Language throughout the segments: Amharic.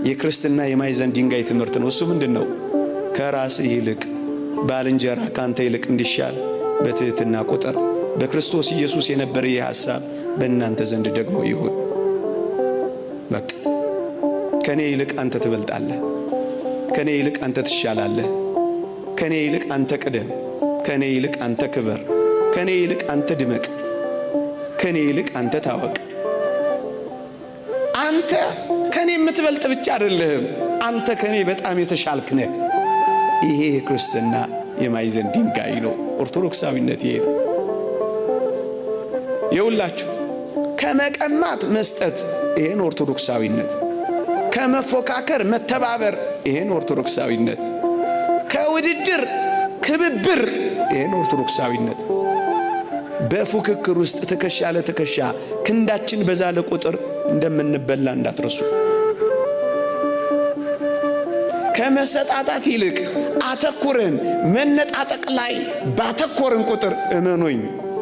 የክርስትና የማዕዘን ድንጋይ ትምህርት ነው። እሱ ምንድነው? ከራስህ ይልቅ ባልንጀራ ካንተ ይልቅ እንዲሻል በትህትና ቁጥር። በክርስቶስ ኢየሱስ የነበረ ይህ ሐሳብ በእናንተ ዘንድ ደግሞ ይሁን። በቃ ከኔ ይልቅ አንተ ትበልጣለህ፣ ከኔ ይልቅ አንተ ትሻላለህ፣ ከኔ ይልቅ አንተ ቅደም፣ ከኔ ይልቅ አንተ ክበር፣ ከኔ ይልቅ አንተ ድመቅ፣ ከኔ ይልቅ አንተ ታወቅ። አንተ ከኔ የምትበልጥ ብቻ አይደለህም፣ አንተ ከኔ በጣም የተሻልክ ነህ። ይሄ የክርስትና የማዕዘን ድንጋይ ነው። ኦርቶዶክሳዊነት ይሄ ነው። የሁላችሁ ከመቀማት መስጠት ይሄን ኦርቶዶክሳዊነት፣ ከመፎካከር መተባበር ይሄን ኦርቶዶክሳዊነት፣ ከውድድር ክብብር ይሄን ኦርቶዶክሳዊነት። በፉክክር ውስጥ ትከሻ ለትከሻ ክንዳችን በዛለ ቁጥር እንደምንበላ እንዳትረሱ። ከመሰጣጣት ይልቅ አተኩረን መነጣጠቅ ላይ ባተኮርን ቁጥር እመኖኝ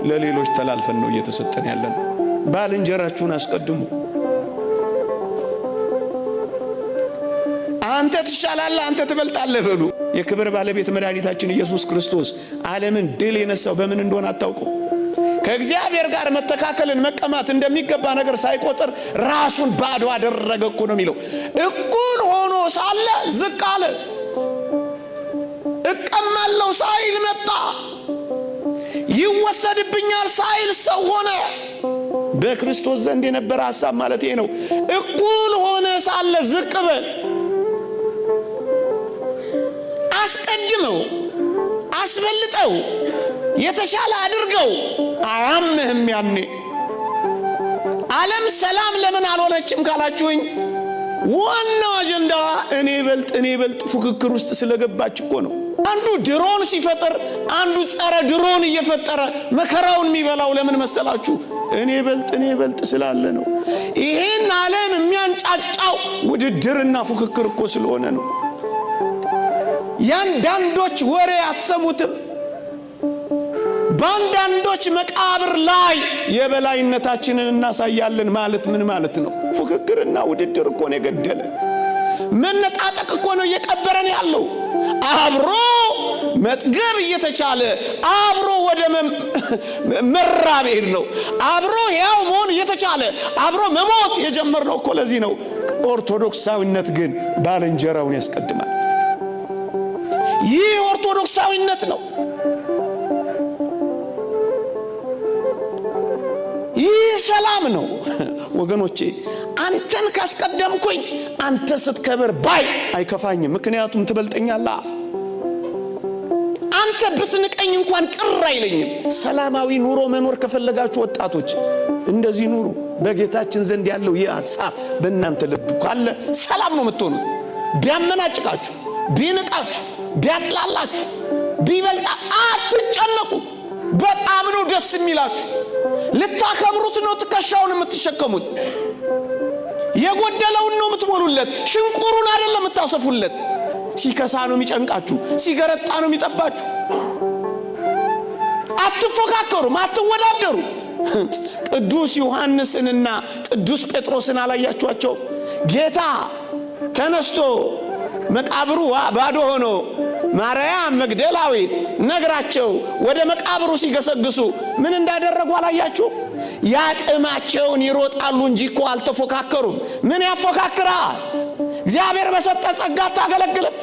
ለሌሎች ተላልፈን ነው እየተሰጠን ያለን። ባልንጀራችሁን አስቀድሙ። አንተ ትሻላለህ፣ አንተ ትበልጣለህ በሉ። የክብር ባለቤት መድኃኒታችን ኢየሱስ ክርስቶስ ዓለምን ድል የነሳው በምን እንደሆነ አታውቁ? ከእግዚአብሔር ጋር መተካከልን መቀማት እንደሚገባ ነገር ሳይቆጥር ራሱን ባዶ አደረገ እኮ ነው የሚለው። እኩል ሆኖ ሳለ ዝቅ አለ። እቀማለሁ ሳይል መጣ። ይወሰድብኛል ሳይል ሰው ሆነ። በክርስቶስ ዘንድ የነበረ ሐሳብ ማለት ይሄ ነው። እኩል ሆነ ሳለ ዝቅ በል። አስቀድመው፣ አስበልጠው፣ የተሻለ አድርገው። አያምህም። ያኔ ዓለም ሰላም ለምን አልሆነችም ካላችሁኝ፣ ዋናው አጀንዳዋ እኔ በልጥ ፉክክር ውስጥ ስለገባች እኮ ነው። አንዱ ድሮን ሲፈጠር አንዱ ጸረ ድሮን እየፈጠረ መከራውን የሚበላው ለምን መሰላችሁ? እኔ በልጥ ስላለ ነው። ይሄን ዓለም የሚያንጫጫው ውድድርና ፉክክር እኮ ስለሆነ ነው። ያንዳንዶች ወሬ አትሰሙትም? በአንዳንዶች መቃብር ላይ የበላይነታችንን እናሳያለን ማለት ምን ማለት ነው? ፉክክርና ውድድር እኮ ነው የገደለ። መነጣጠቅ እኮ ነው እየቀበረን ያለው። አብሮ መጥገብ እየተቻለ አብሮ ወደ መራብ ሄድ ነው። አብሮ ያው መሆን እየተቻለ አብሮ መሞት የጀመርነው እኮ ለዚህ ነው። ኦርቶዶክሳዊነት ግን ባልንጀራውን ያስቀድማል። ይህ ኦርቶዶክሳዊነት ነው። ይህ ሰላም ነው ወገኖቼ። አንተን ካስቀደምኩኝ አንተ ስትከበር ባይ አይከፋኝም፣ ምክንያቱም ትበልጠኛለህ። አንተ ብትንቀኝ እንኳን ቅር አይለኝም። ሰላማዊ ኑሮ መኖር ከፈለጋችሁ ወጣቶች እንደዚህ ኑሩ። በጌታችን ዘንድ ያለው ይህ ሐሳብ በእናንተ ልብ ካለ ሰላም ነው የምትሆኑት። ቢያመናጭቃችሁ፣ ቢንቃችሁ፣ ቢያጥላላችሁ፣ ቢበልጣ አትጨነቁ። በጣም ነው ደስ የሚላችሁ። ልታከብሩት ነው ትከሻውን የምትሸከሙት። የጎደለውን ነው የምትሞሉለት፣ ሽንቁሩን አይደለም የምታሰፉለት። ሲከሳ ነው የሚጨንቃችሁ፣ ሲገረጣ ነው የሚጠባችሁ። አትፎካከሩም፣ አትወዳደሩ። ቅዱስ ዮሐንስንና ቅዱስ ጴጥሮስን አላያችኋቸው? ጌታ ተነስቶ መቃብሩ ባዶ ሆኖ ማርያም መግደላዊት ነግራቸው ወደ መቃብሩ ሲገሰግሱ ምን እንዳደረጉ አላያችሁ? ያቅማቸውን ይሮጣሉ እንጂ እኮ አልተፎካከሩም። ምን ያፎካክራል? እግዚአብሔር በሰጠ ጸጋ አታገለግልም?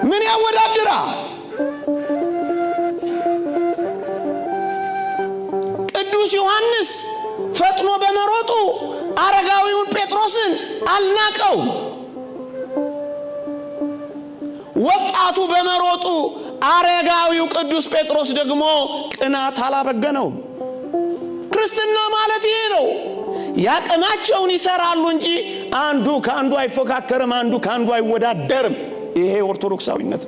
ምን ያወዳድራል? ቅዱስ ዮሐንስ ፈጥኖ በመሮጡ አረጋዊውን ጴጥሮስን አልናቀው። ወጣቱ በመሮጡ አረጋዊው ቅዱስ ጴጥሮስ ደግሞ ቅናት አላበገነው። ክርስትና ማለት ይሄ ነው። ያቅማቸውን ይሰራሉ እንጂ አንዱ ከአንዱ አይፎካከርም፣ አንዱ ከአንዱ አይወዳደርም። ይሄ ኦርቶዶክሳዊነት